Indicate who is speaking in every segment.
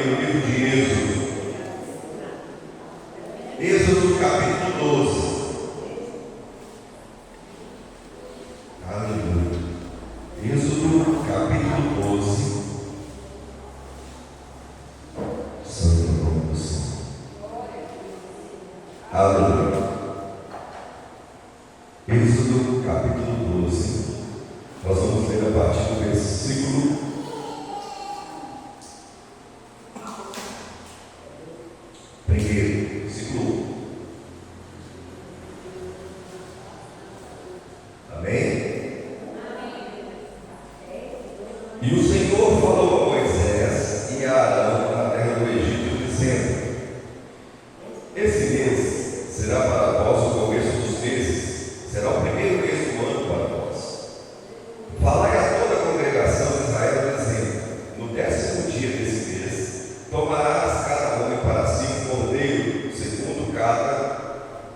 Speaker 1: no livro de Êxodo. Êxodo capítulo 12. Aleluia. Êxodo capítulo 12. Santo nome do Senhor. Aleluia. Êxodo capítulo 12. Nós vamos ler a partir do versículo 1, versículo 1. Amém? E o Senhor falou a Moisés e a Arão na terra do Egito, dizendo: esse mês será para vós o começo dos meses, será o primeiro mês do ano para vós. Falai a toda a congregação de Israel, dizendo: no 10º dia desse mês, tomarás cada homem para si um cordeiro, segundo cada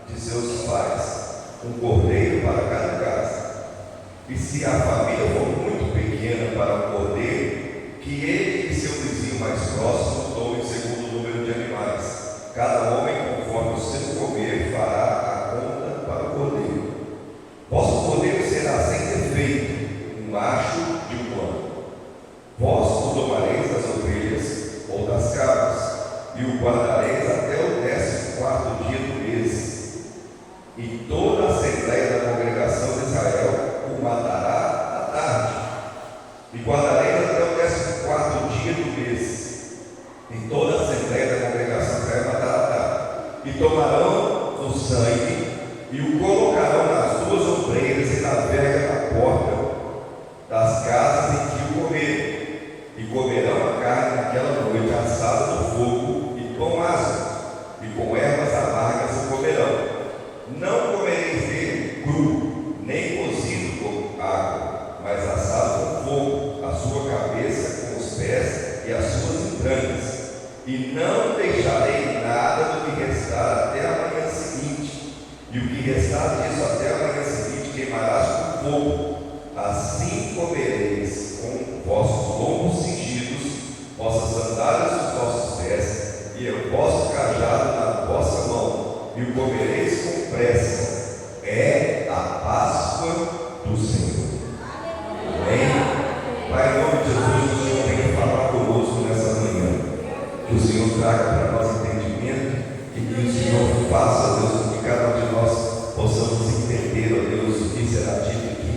Speaker 1: de seus pais, um cordeiro para cada casa. E se a família for muito pequena para um cordeiro, que ele e seu vizinho mais próximo tomem segundo o número de animais. Cada homem, conforme o seu comer, fará a conta para o cordeiro. Vosso cordeiro será sem defeito, um macho de um ano. Vós o tomareis das ovelhas ou das cabras, e o guardareis até o 14º dia do mês. E toda a assembleia da congregação de Israel o matará à tarde, e guardareis até o 14º dia do mês. E toda a assembleia da congregação de Israel matará à tarde. E tomarão o sangue e o colocarão nas duas ombreiras e na verga da porta das casas em que o comerem. E comerão a carne naquela noite assada no fogo e com asas, e com ervas amargas o comerão. Não comereis dele cru, nem cozido com água, mas assado com fogo, a sua cabeça com os pés e as suas entranhas. E não deixarei nada do que restar até a manhã seguinte, e o que restar disso até a manhã seguinte queimarás com fogo. Assim comereis com vossos lombos cingidos, vossas sandálias nos vossos pés, e o vosso cajado na vossa mão, e o comereis com pressa. É a Páscoa do Senhor. Amém? Pai, em nome de Jesus, o Senhor tem que falar conosco nessa manhã. Que o Senhor traga para nós entendimento e que o Senhor faça, Deus, com que cada um de nós possamos entender, ó Deus, o que será dito aqui,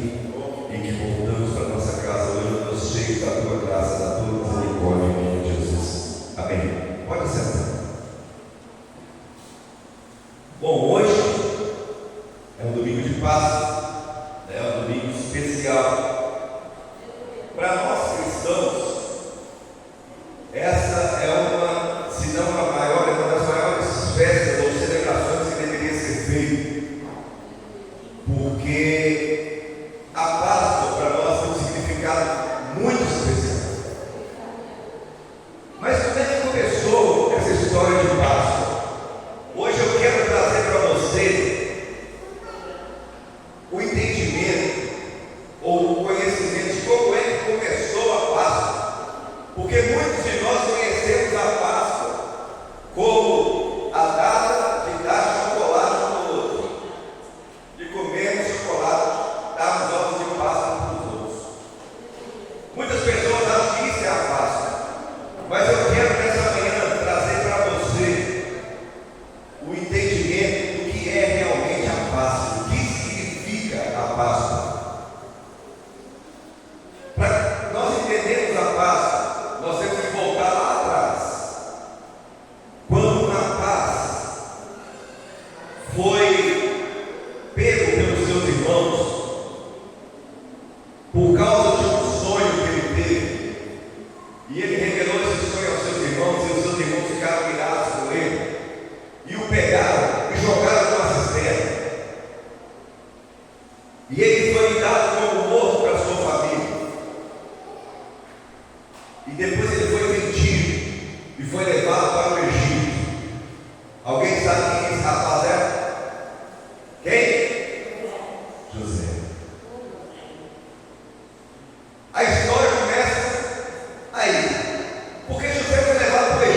Speaker 1: e que voltamos para a nossa casa hoje, Deus, cheios da tua graça, da tua misericórdia, em nome de Jesus. Amém. Pode sentar. Bom, hoje é um domingo de Páscoa, é um domingo especial. Para nós cristãos, essa é uma, se não a maior, é uma das maiores festas ou celebrações que deveria ser feita, porque a Páscoa para nós tem um significado muito especial. Mas como é que começou essa história de Páscoa? Hoje eu quero trazer para você o entendimento ou o conhecimento de como é que começou a Páscoa, porque muitos de nós conhecemos a Páscoa como a data de dar chocolate um para o outro, de comermos chocolate, darmos ovos de Páscoa para os outros. Muitas pessoas acham que isso é a Páscoa, mas eu quero nessa manhã trazer para você o entendimento do que é realmente a Páscoa, o que significa a Páscoa. Para nós entendermos a Páscoa, nós temos que voltar lá atrás, quando na paz foi pego pelos seus irmãos por causa de um sonho que ele teve, e ele revelou esse sonho aos seus irmãos, e os seus irmãos ficaram irados com ele, e o pegaram e jogaram numa cisterna, e ele foi dado como morto para sua família. E depois ele foi vendido e foi levado para o Egito. Alguém sabe quem esse rapaz é? Quem? José. A história começa aí, porque José foi levado para o Egito.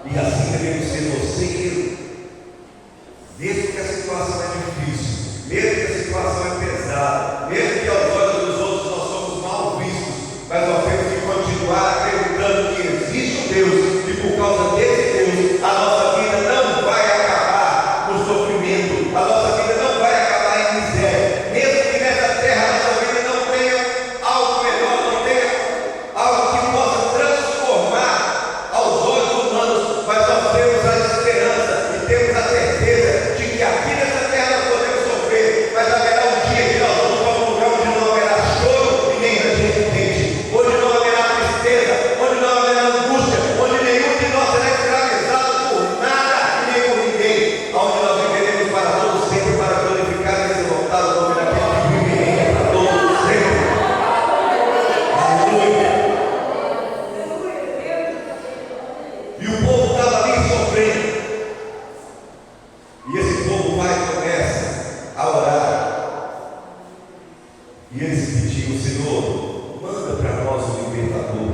Speaker 1: E assim devemos ser você e eu. Mesmo que a situação é difícil, mesmo que a situação é pesada, mesmo que aos olhos dos outros nós somos mal vistos, mas nós temos que continuar acreditando que existe um Deus, e por causa desse Deus, a nossa vida não vai acabar no sofrimento, a nossa vida não vai acabar em miséria, mesmo que nessa terra a nossa vida não tenha algo melhor, não tenha algo que possa transformar aos olhos humanos, mas nós temos a esperança e temos a certeza de que aqui nessa terra nós podemos sofrer, mas haverá um dia que nós vamos para um lugar onde não haverá choro e nem ranger de dente, onde não haverá tristeza, onde não haverá angústia, onde nenhum de nós será escravizado por nada e nem por ninguém, onde nós viveremos para todos sempre, para glorificar e exaltar o nome daquele que vive e reina para todos sempre. Aleluia. E o povo estava ali sofrendo. E esse povo vai e começa a orar. E eles pediam: Senhor, manda para nós um libertador.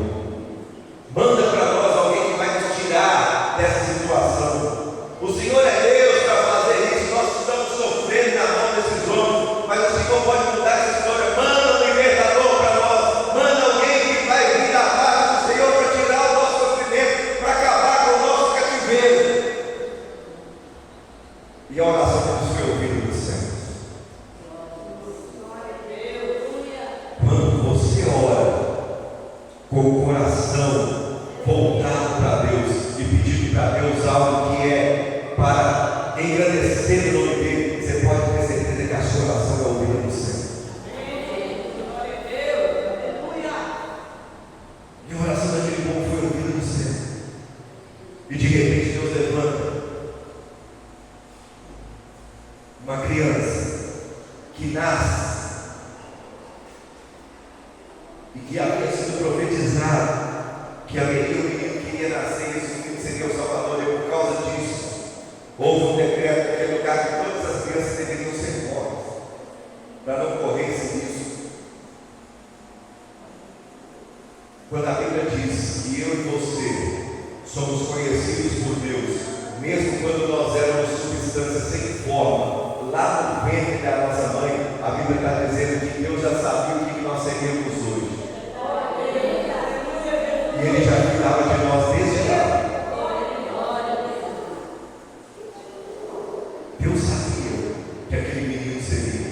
Speaker 1: Manda para nós alguém que vai nos tirar dessa situação. O Senhor é Deus para fazer isso. Nós estamos sofrendo na mão desses homens, mas o Senhor pode mudar essa história. Manda um libertador para nós. Manda alguém que vai vir da parte do Senhor para tirar o nosso sofrimento, para acabar com o nosso cativeiro. E a oração deles foi ouvida dos céus. Quando você ora com o coração voltado para Deus e pedindo para Deus algo que é para engrandecer o nome dele, você pode ter certeza que a sua oração é ouvida do céu. E a oração daquele povo foi ouvida do céu. E de repente Deus levanta uma criança que nasce e que havia sido profetizado que haveria um menino que iria nascer e esse menino seria o Salvador. E por causa disso houve um decreto naquele lugar que todas as crianças deveriam ser mortas para não correr esse risco. Quando a Bíblia diz que eu e você somos conhecidos por Deus, mesmo quando nós éramos substâncias sem forma, lá no ventre da nossa mãe, a Bíblia está dizendo que Deus já sabia o que nós seríamos hoje. E Ele já cuidava de nós desde lá. Deus sabia que aquele menino seria.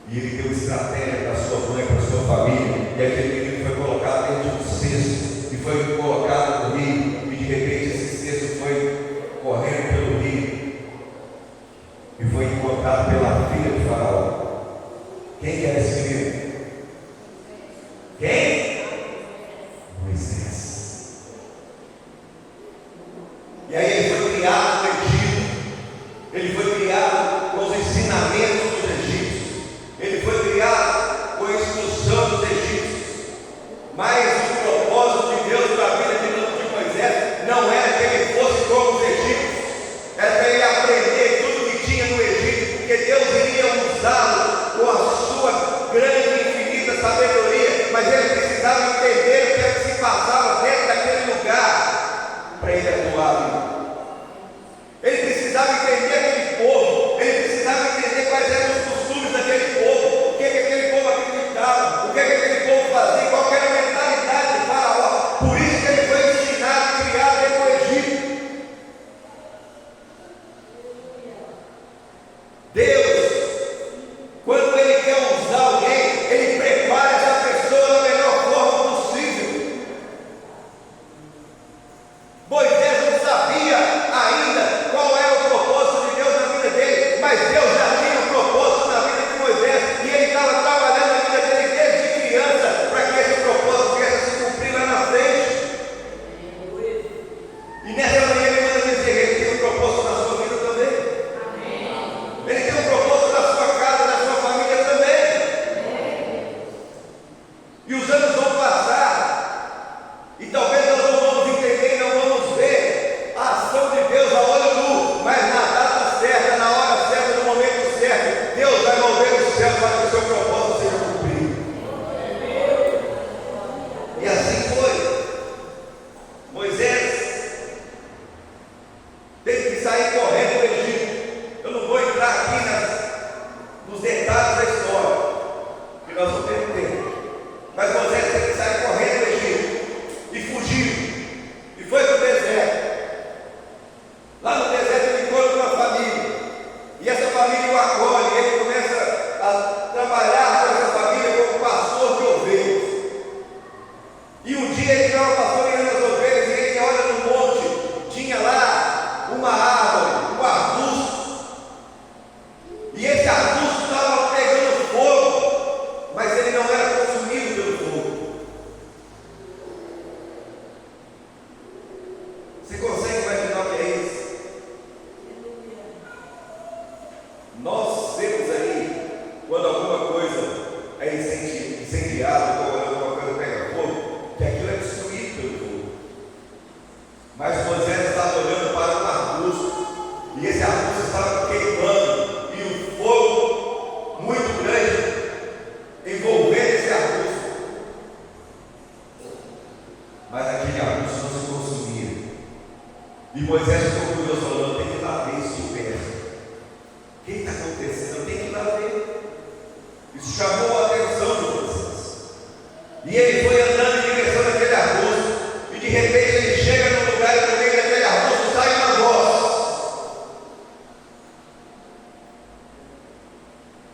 Speaker 1: E Ele deu estratégia para sua mãe, para sua família. E aquele menino foi colocado dentro de um cesto e foi colocado no rio. E de repente esse cesto foi correndo pelo rio e foi encontrado pela filha de Faraó. Quem que era esse menino? Quem? Moisés. E aí ele foi criado no Egito. Ele foi criado com os ensinamentos dos egípcios. Ele foi criado com a instrução dos egípcios. Mas o propósito de Deus para a vida de Moisés não era que ele fosse como os egípcios. Era para ele aprender tudo que tinha no Egito, porque Deus iria usá-lo com a sua grande e infinita sabedoria, mas ele precisava entender o que é que se passava dentro daquele lugar para ele atuar ali. Ele precisava entender aquele povo, ele precisava entender quais eram os costumes daquele povo, o que aquele povo acreditava, o que aquele povo fazia, qual era a mentalidade de Faraó. Por isso que ele foi ensinado, criado dentro do Egito. Deus, quando Ele quer usar alguém, Ele prepara essa pessoa da melhor forma possível. Moisés não sabia E Moisés ficou curioso, falando: tem que ir lá ver isso de perto. O que está acontecendo? Eu tenho que ir lá ver. Isso chamou a atenção de Moisés. E ele foi andando em direção àquele arbusto. E de repente ele chega no lugar e no meio daquele arbusto sai uma voz.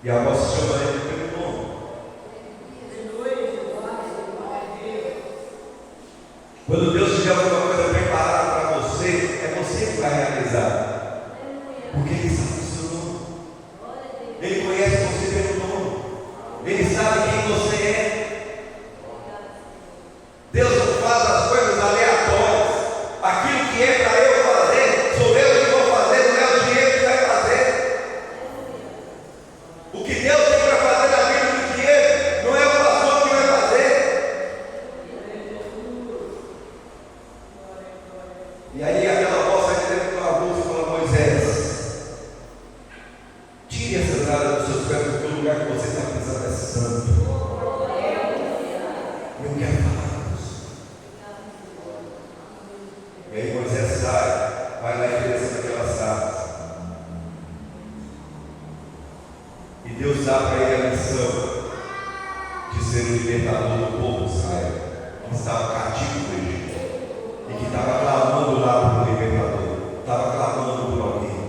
Speaker 1: E a voz chama ele pelo nome. Quando Deus tiver alguma coisa preparada para você, é você que vai realizar. Porque Ele sabe o seu nome. Ele conhece você pelo nome. Ele sabe quem você é. Deus não faz as coisas aleatórias. Aquilo que é para eu fazer, sou eu que vou fazer, não é o dinheiro que vai fazer. O que Deus tem para fazer na vida do dinheiro, não é o pastor que vai fazer. E aí aquela voz sai de dentro do arbusto e fala: Moisés, tire essa nada dos seus pés, porque o lugar que você está pisando é santo. Eu quero falar com você. E aí Moisés sai, vai lá em direção daquela sarça. E Deus dá para ele a missão de ser o libertador do povo de Israel, que estava cativo no Egito. E que estava clamando lá por um libertador, estava clamando por alguém.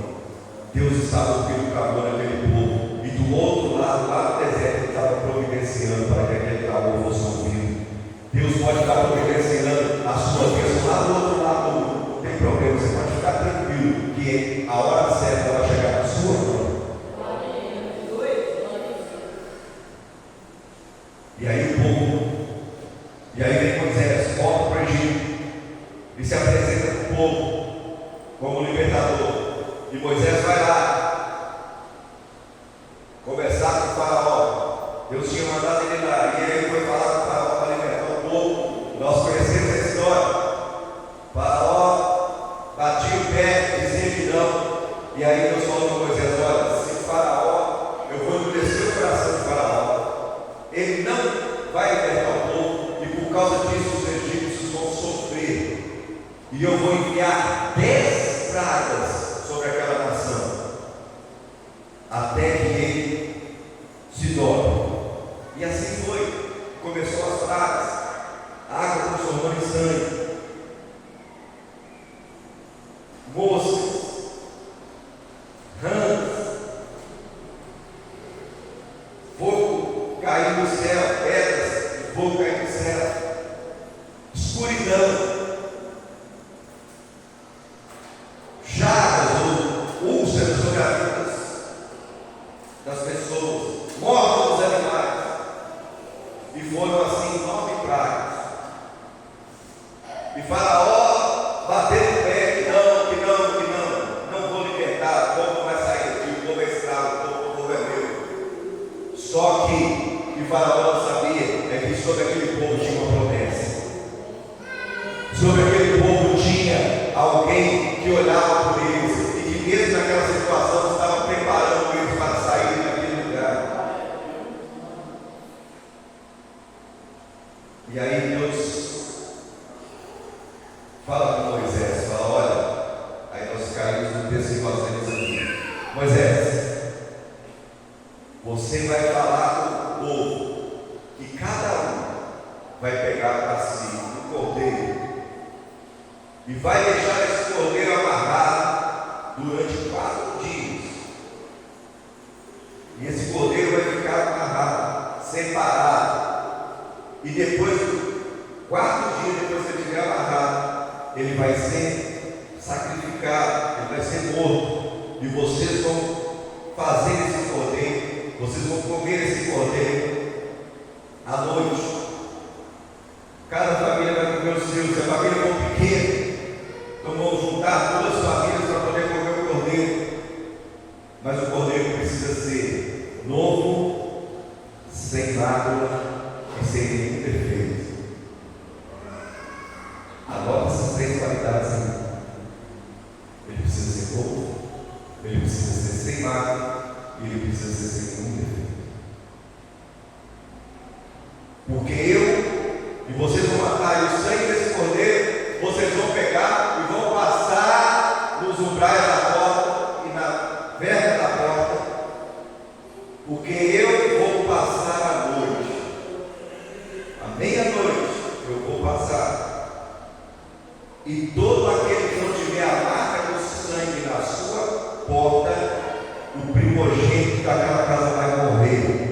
Speaker 1: Deus estava ouvindo o clamor daquele povo, e do outro lado, lá no deserto, ele estava providenciando para que aquele clamor fosse ouvido. Deus pode estar providenciando a sua bênção lá do outro lado. Não tem problema, você pode ficar tranquilo, que a hora certa vai chegar na sua mão. E aí o povo, e aí vem Moisés, volta para o Egito e se apresenta para o povo como libertador. E Moisés vai lá conversar com o faraó. Deus tinha mandado ele lá, e ele foi falar com o faraó para libertar o povo. Nós conhecemos a história. O faraó batia o pé, dizia que não. E aí Deus falou com Moisés: olha, se o faraó, eu vou endurecer o coração do faraó, ele não vai libertar o povo, e por causa disso os egípcios vão sofrer. E eu vou enviar 10 pragas sobre aquela nação, até que ele se dobre. E assim foi. Começou as pragas, a água transformou em sangue, moscas, rãs, fogo caindo do céu, pedras, fogo caindo do céu, escuridão, chagas ou úlceras sobre as vidas das pessoas, mortes dos animais. E foram assim 9 pragas. E Faraó bateu no pé: que não vou libertar, o povo vai sair daqui, o povo é escravo, o povo é meu. Só que Faraó não sabia é que sobre aquele povo tinha uma promessa. Sobre aquele povo tinha alguém que olhava por eles e que mesmo naquela situação estava preparando eles para sair daquele lugar. E aí Deus fala com Moisés, fala: olha, aí nós caímos no texto que nós temos aqui. Moisés, você vai falar com o povo que cada um vai pegar para si um cordeiro e vai deixar esse cordeiro amarrado durante 4 dias. E esse cordeiro vai ficar amarrado, separado. E depois do 4º dia, depois que ele estiver amarrado, ele vai ser sacrificado, ele vai ser morto. E vocês vão fazer esse cordeiro, vocês vão comer esse cordeiro à noite. Cada família vai comer os seus. Se a família for pequena, então vão juntar 2 famílias para poder comer o cordeiro. Mas o cordeiro precisa ser novo, sem mácula e sem nenhum defeito. Anota essas 3 qualidades aí. Ele precisa ser novo, ele precisa ser sem mácula e ele precisa ser sem nenhum defeito. Porque eu e vocês vão matar, e o sangue desse cordeiro vocês vão pegar e vão passar trás da porta e na verga da porta, porque eu vou passar a noite. À meia-noite eu vou passar. E todo aquele que não tiver a marca do sangue na sua porta, o primogênito daquela casa vai morrer.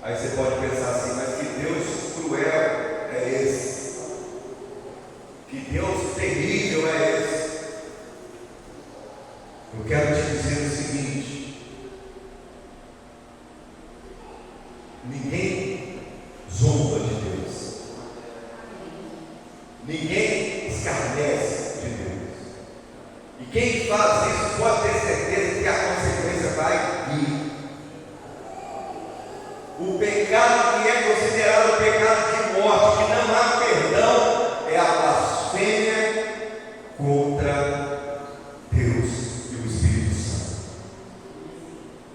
Speaker 1: Aí você pode pensar assim, mas que Deus cruel é esse? Que Deus terrível é esse? Eu quero te dizer o seguinte: ninguém zomba de Deus, ninguém escarnece de Deus, e quem faz isso pode ter certeza que a consequência vai vir. O pecado que é considerado pecado de morte, que não há perdão, é a blasfêmia contra Deus e o Espírito Santo.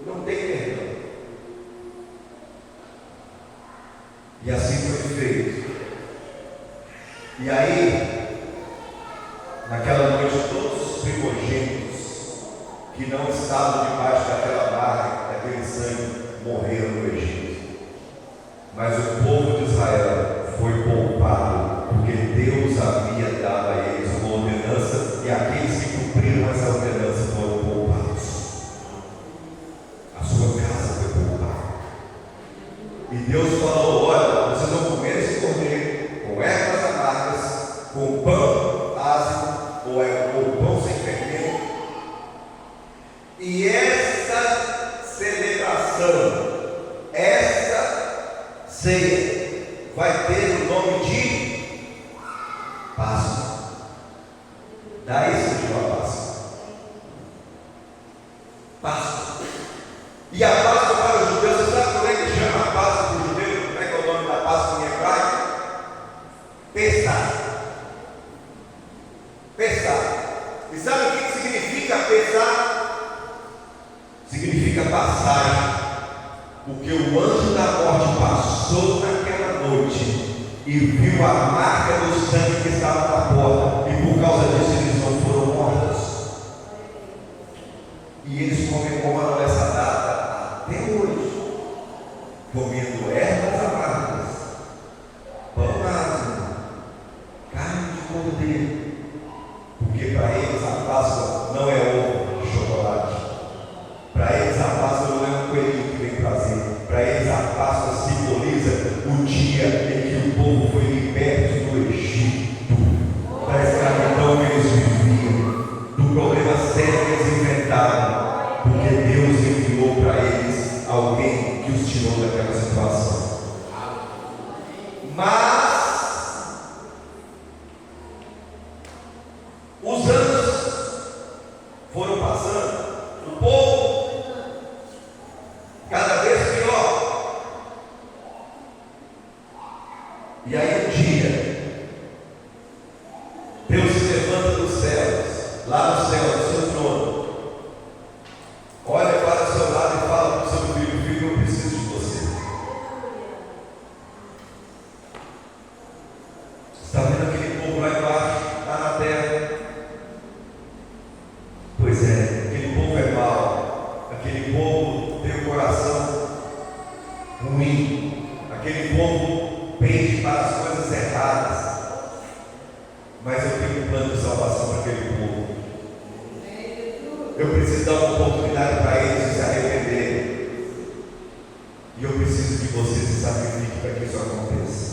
Speaker 1: Não tem perdão. E assim foi feito. E aí, naquela noite, todos os primogênitos que não estavam debaixo daquela marca, daquele sangue, morreram no Egito. Mas o povo de Israel foi poupado, porque Deus havia dado a eles uma ordenança, e aqueles que cumpriram essa ordenança foram poupados. A sua casa foi poupada. E Deus falou: olha, vocês vão comer esse cordeiro com ervas amargas, com pão ácido ou pão sem fermento. E essa celebração, essa ceia, vai ter o nome de Páscoa. Daí surgiu a Páscoa. Páscoa. E a Páscoa para os judeus, você sabe como é que chama a Páscoa para os judeus? Como é que é o nome da Páscoa em hebraico? Pesach. Pesach. E sabe o que significa Pesach? Significa passagem. Porque o anjo da morte passou naquela noite e viu a marca do sangue que estava na porta, e por causa disso eles não foram mortos. E eles comemoram essa data até hoje, comendo ervas amargas, pão ácido, carne de cordeiro, porque para eles a Páscoa não é ovo de chocolate. Para eles a Páscoa não é um coelhinho que vem trazer. Para eles a Páscoa simboliza o dia em que o povo foi liberto do Egito, da escravidão que eles viviam, do problema sério que eles enfrentaram, porque Deus enviou para eles alguém que os tirou daquela situação. Mas os anos foram passando, o povo cada vez pior. E aí um dia, Deus se levanta dos céus, lá no céu, no seu trono, olha para o seu lado e fala para o seu filho: filho, eu preciso de você. Está vendo aquele povo lá embaixo, lá na terra? Pois é, aquele povo é mau, aquele povo tem um coração ruim, aquele povo pende para as coisas erradas, mas eu tenho um plano de salvação para aquele povo. Eu preciso dar uma oportunidade para eles de se arrependerem, e eu preciso que você se sacrifique para que isso aconteça.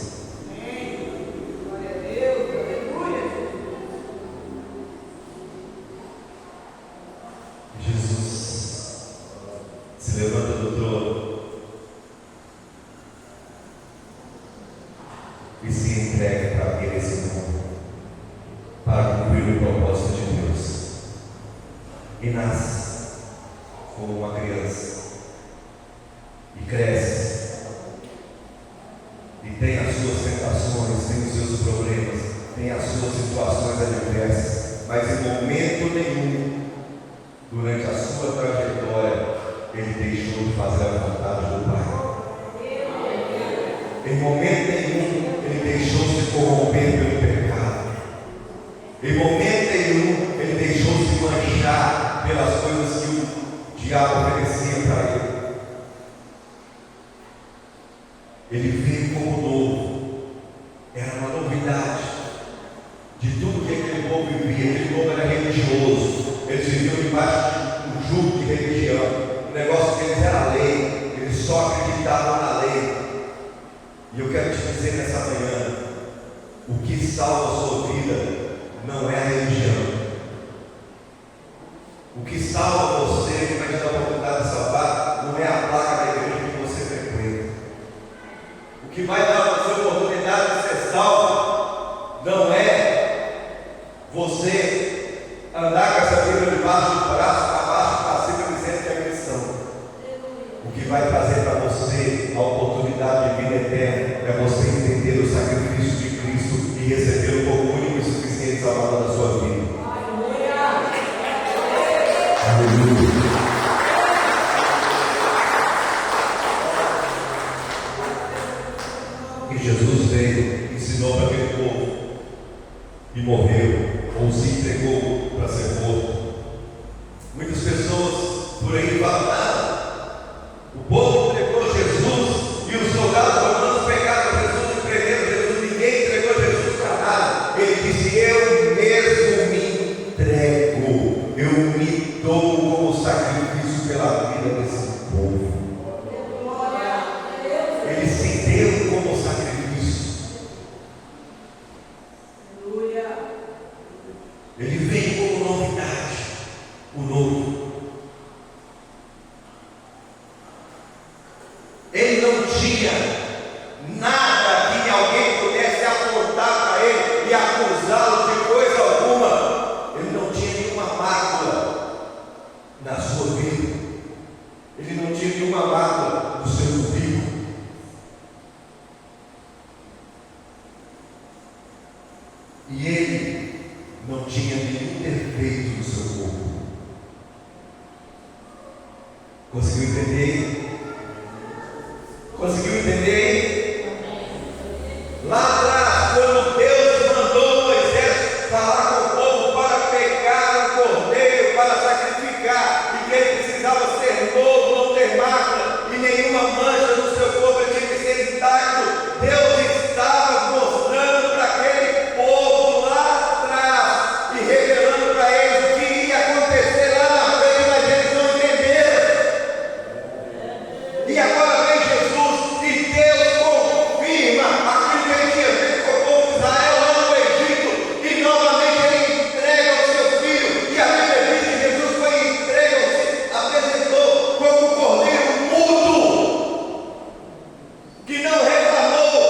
Speaker 2: Glória a Deus, aleluia.
Speaker 1: Jesus se levanta do trono e se entrega para vir esse mundo, para cumprir o propósito de Deus. E nasce como uma criança, e cresce, e tem as suas tentações, tem os seus problemas, tem as suas situações adversas, mas em momento nenhum, durante a sua trajetória, ele deixou de fazer a vontade do Pai. Em momento nenhum, ele deixou de se corromper pelo pecado. Em momento pelas coisas que o diabo oferecia para ele. Ele veio como novo, era uma novidade de tudo que aquele povo vivia. Aquele povo era religioso, eles viviam debaixo de um jugo de religião. O negócio deles era a lei, eles só acreditavam na lei. E eu quero te dizer nessa manhã: o que salva a sua vida não é a religião. O que salva você, que vai te dar a oportunidade de salvar, não é a placa da igreja que você frequenta. O que vai dar a você a oportunidade de ser salvo não é você andar com essa Bíblia debaixo do braço, para baixo, para cima, dizendo que é cristão. O que vai trazer para você a oportunidade de vida eterna é você entender o sacrifício de Cristo e recebê-lo como único e suficiente Salvador da sua vida. Aleluia. E Jesus veio, ensinou para aquele povo e morreu, ou se entregou para ser morto. Muitas pessoas por aí falam: o povo entregou Jesus e os soldados romanos pegaram Jesus e prenderam Jesus. Ninguém entregou Jesus para nada. Ele disse: eu mesmo me entrego, eu me dou como sacrifício pela vida desse povo. Ele se deu como sacrifício. Ele veio como novidade, o novo. Ele não tinha nada que alguém pudesse apontar para ele e acusá-lo de coisa alguma. Ele não tinha nenhuma mácula na sua vida. Ele não tinha nenhuma mácula no seu umbigo. E ele não tinha nenhum defeito no seu corpo. Conseguiu entender? Conseguiu entender? Lá atrás, quando Deus mandou Moisés falar com o povo para pegar um cordeiro para sacrificar, e que ele precisava ser novo, não ter mácula e nenhuma mancha no seu corpo, ele tinha que ser intacto. Deus estava mostrando para aquele povo lá atrás e revelando para eles o que ia acontecer lá na frente, mas eles não entenderam. E agora vem Jesus e Deus confirma aquilo que ele tinha feito com o povo de Israel lá no Egito, e novamente ele entrega o seu filho. E a Bíblia diz que Jesus foi entregue, apresentou como um cordeiro mudo, que não reclamou,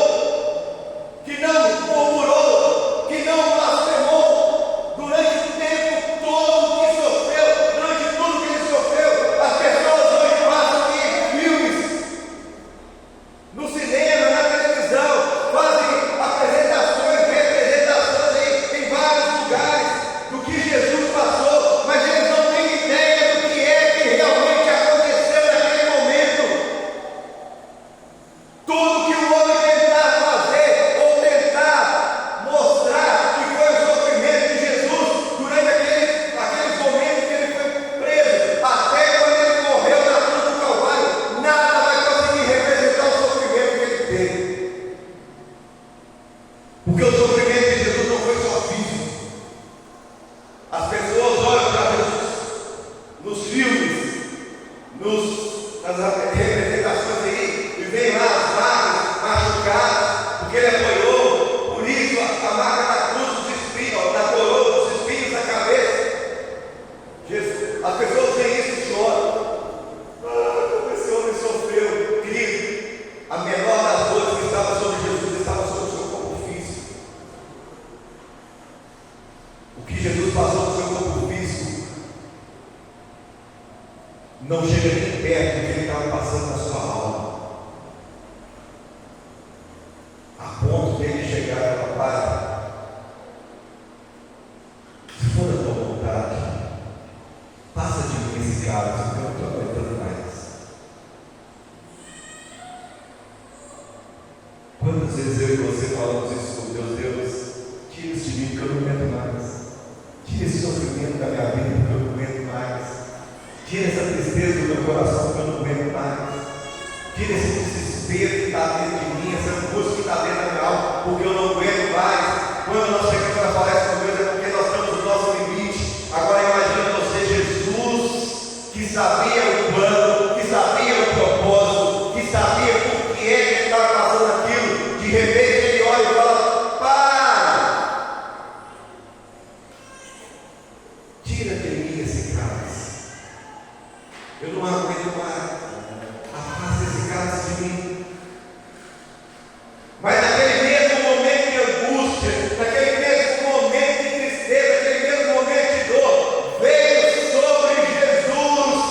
Speaker 1: que não murmurou, que não blasfemou durante o tempo todo que sofreu, durante tudo que ele sofreu. As pessoas hoje passam em filmes, no cinema, na televisão, fazem apresentações, representações em vários lugares do que Jesus passou, mas eles não têm ideia do que é que realmente aconteceu naquele momento. Tudo que o homem tentar fazer ou tentar mostrar que foi o sofrimento de Jesus durante aqueles momentos que ele foi preso, até quando ele morreu na cruz do Calvário, nada vai conseguir representar o sofrimento que ele teve. Porque o sofrimento de Jesus não foi só físico. As pessoas olham para Jesus nos filmes, nas representações aí, e veem lá as marcas machucadas, porque ele apoiou, por isso a marca da cruz dos espinhos, da coroa dos espinhos na cabeça. Jesus, as pessoas veem isso e choram. Como esse homem sofreu, querido. A menor das dores que estava sobre Jesus estava sobre o seu corpo físico. O que Jesus passou no seu corpo físico não chega nem perto do que ele estava passando na sua alma, a ponto de ele chegar a falar: Pai, se for da tua vontade, passa de mim esse cálice, porque eu não estou aguentando mais. Quantas vezes eu e você falamos isso com Deus? Deus, tira isso de mim, porque eu não aguento mais. Tira esse sofrimento da minha vida, porque eu não aguento mais. tira de mim esse cálice. Eu não aguento mais. Afasta esse cálice de mim. Mas naquele mesmo momento de angústia, naquele mesmo momento de tristeza, naquele mesmo momento de dor, veio sobre Jesus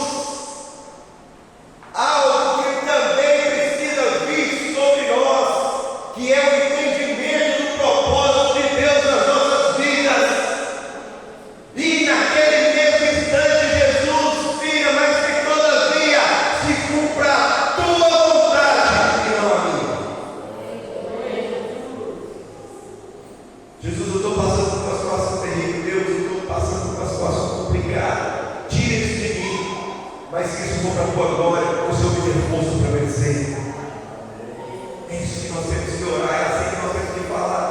Speaker 1: algo que também precisa vir sobre nós, que é o entendimento do propósito de Deus nas nossas vidas. E naquele mesmo instante Jesus vira, mas que todavia se cumpra a tua vontade e não a minha. Jesus, eu estou passando por uma situação terrível. Deus, eu estou passando por uma situação complicada. Tira isso de mim. Mas se isso for para a tua glória, o Senhor me dê força para vencer. É isso que nós temos que orar, é assim que nós temos que falar.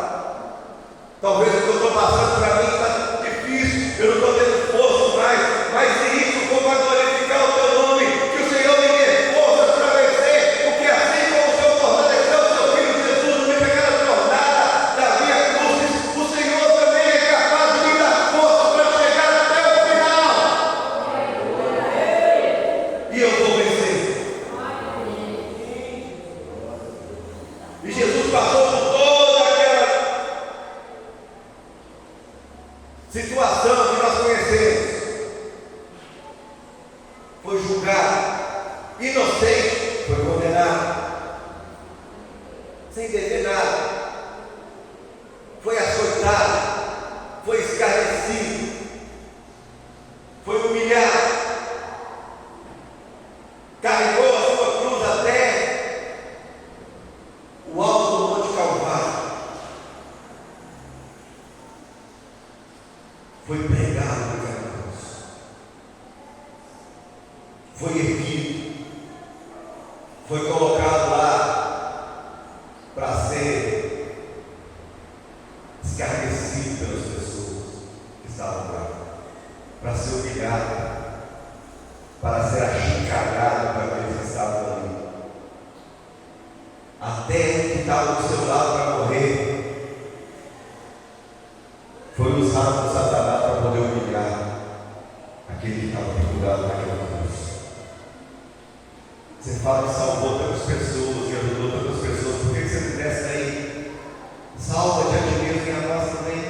Speaker 1: Talvez o que eu estou passando para mim está difícil, eu não estou tendo força mais, mas se isso for para glorificar o teu nome, que o Senhor me dê forças para vencer, porque assim como o Senhor fortaleceu o seu filho Jesus no meio daquela jornada da via cruz, o Senhor também é capaz de me dar força para chegar até o final. E eu vou vencer. E Jesus passou por toda aquela situação que nós conhecemos. Foi julgado, inocente, foi condenado, sem dever nada. Foi açoitado, foi escarnecido, foi humilhado, carregou a sua cruz até o alto do Monte Calvário, foi pregado naquela cruz, foi erguido, foi colocado lá para ser escarnecido pelas pessoas que estavam lá, para ser humilhado, para ser achincalhado para aqueles que estavam ali. Até o que estava do seu lado para morrer foi usado por Satanás para poder humilhar aquele que estava pendurado naquela cruz. Você fala que salvou tantas pessoas, que ajudou tantas pessoas, por que você não desce aí? Salva-te a ti mesmo e a nós também.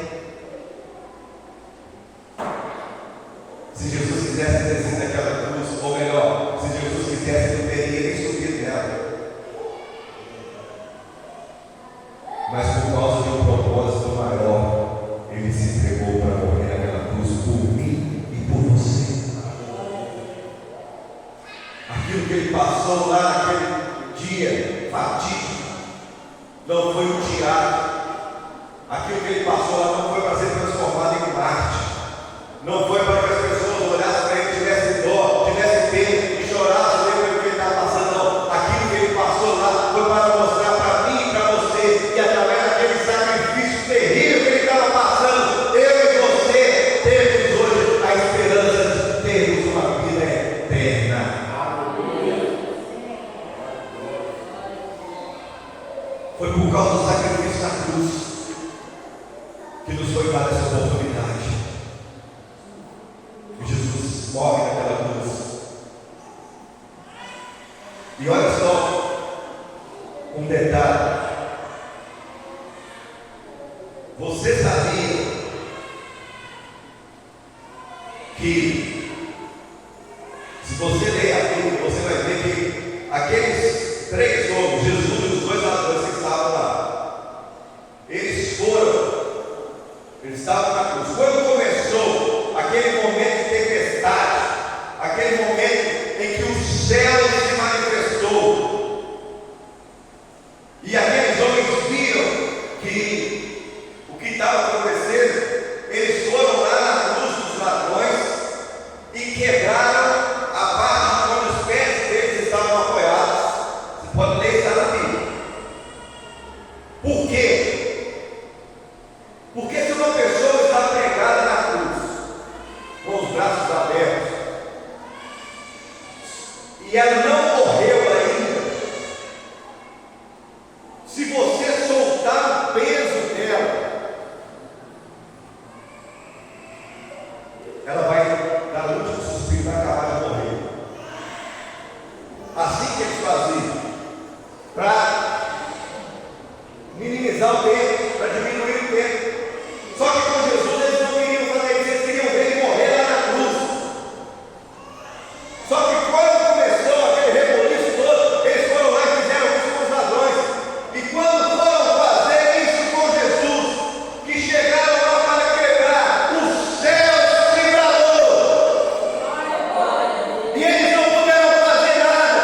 Speaker 1: Se Jesus quisesse descer daquela cruz, ou melhor, se Jesus quisesse, não teria nem subido nela. Mas por causa de um propósito maior, Ele se entregou para morrer naquela cruz por mim e por você. Aquilo que Ele passou lá naquele dia fatídico não foi um teatro. Aquilo que Ele passou lá não foi para ser transformado em Marte. Não foi para que as pessoas olhassem para Ele, tivessem dó, tivessem pena e chorassem pelo que Ele estava passando. Não. Aquilo que Ele passou lá foi para mostrar para mim e para você que através daquele sacrifício terrível que Ele estava passando, eu e você temos hoje a esperança de termos uma vida eterna. Foi por causa do sacrifício da cruz que nos foi dada essa oportunidade. E Jesus morre naquela cruz. E olha só um detalhe. Você sabia que, se você ler aquilo, você vai ver que aqueles três homens, Jesus e os dois ladrões que estavam lá, eles estavam na cruz. Quando começou aquele momento de tempestade, aquele momento em que o céu se manifestou, e aqueles homens viram que o que estava acontecendo, eles foram lá na cruz dos ladrões e quebraram a parte de onde os pés deles estavam apoiados. Você pode ler, está na Bíblia. Por quê? Porque se uma pessoa está pregada na cruz, com os braços ela vai dar o último suspiro, vai acabar de morrer. Assim que eles faziam, para minimizar o tempo, para diminuir o tempo. Só que com Jesus eles não queriam fazer isso, eles queriam ver ele morrer lá na cruz. Só que quando começou aquele reboliço todo, eles foram lá e fizeram isso com os ladrões. E quando foram fazer isso com Jesus, que chegaram lá para quebrar, o céu se bradou. E eles não puderam fazer nada.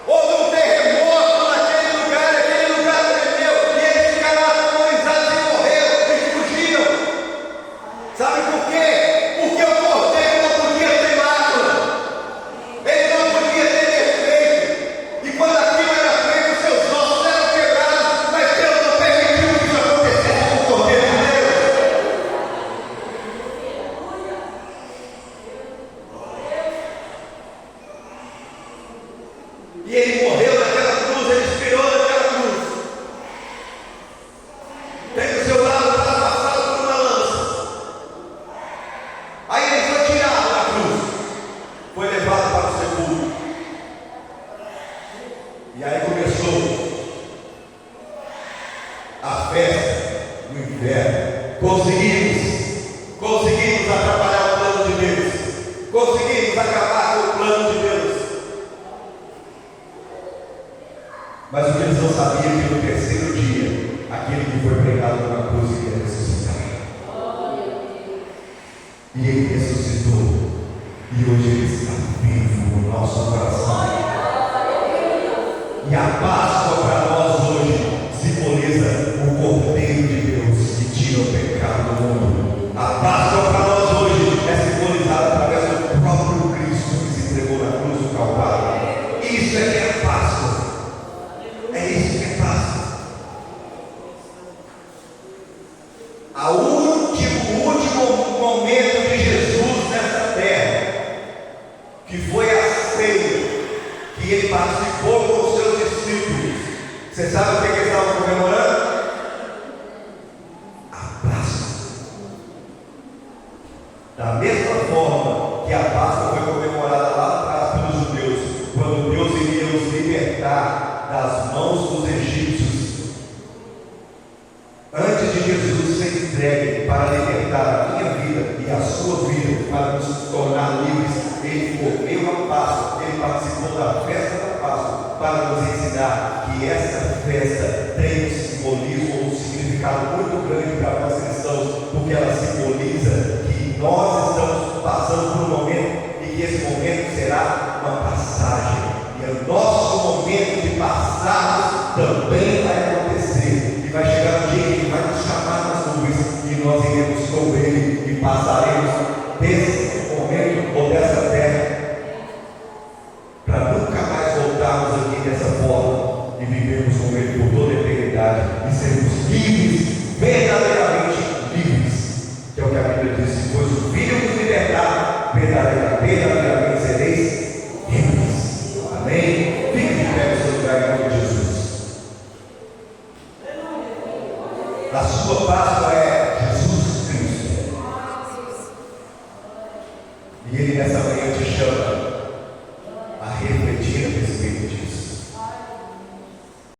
Speaker 1: Houve um terremoto naquele lugar tremeu, e eles ficaram atemorizados e morreram e fugiram. Sabe por quê? Porque o cordeiro não podia ter mácula, ele não podia ter defeito, e quando aquilo era feito, seus ossos eram quebrados, mas Deus não permitiu que isso acontecesse com o cordeiro de Deus. E ele morreu naquela cruz, ele expirou naquela cruz. Tem do seu lado, está passado por uma lança. Aí ele foi tirado da cruz, foi levado para o sepulcro. E aí começou a festa do inverno. Conseguimos atrapalhar o plano de Deus, conseguimos acabar com o plano de Deus. Mas o que eles não sabiam é que no terceiro dia, aquele que foi pregado na cruz iria ressuscitar. E ele ressuscitou. E hoje ele está vivo no nosso coração. E a Páscoa para nós hoje simboliza o Cordeiro de Deus que tira o pecado do mundo. A Páscoa para nós hoje é simbolizada através do próprio Cristo que se entregou na cruz do Calvário. Isso é que é a Páscoa. É isso que é Páscoa. O último momento de Jesus nessa terra, que foi a ceia, que ele participou com os seus discípulos. Você sabe o que eles estavam comemorando? A Páscoa. Da mesma forma que a Páscoa foi comemorada lá atrás pelos judeus, quando Deus iria os libertar das mãos dos egípcios. Antes de Jesus ser entregue para libertar a minha vida e a sua vida, para nos tornar livres, ele comeu a Páscoa, ele participou da festa da Páscoa, para nos ensinar que essa festa tem um simbolismo, um significado muito grande para nós cristãos, porque ela simboliza que nós estamos passando por um momento e que esse momento será uma passagem. E o nosso momento de passar também vai acontecer. E vai chegar um dia que ele vai nos chamar nas nuvens e nós iremos com ele e passaremos desse momento ou dessa terra para nunca mais voltarmos aqui dessa forma e vivermos com ele por toda a eternidade e sermos livres, verdadeiramente livres, que é o que a Bíblia diz: se pois o Filho nos libertar, verdadeiramente sereis livres. Amém? Fique de pé no seu lugar em nome de Jesus. A sua Páscoa é Jesus Cristo. E Ele nessa manhã te chama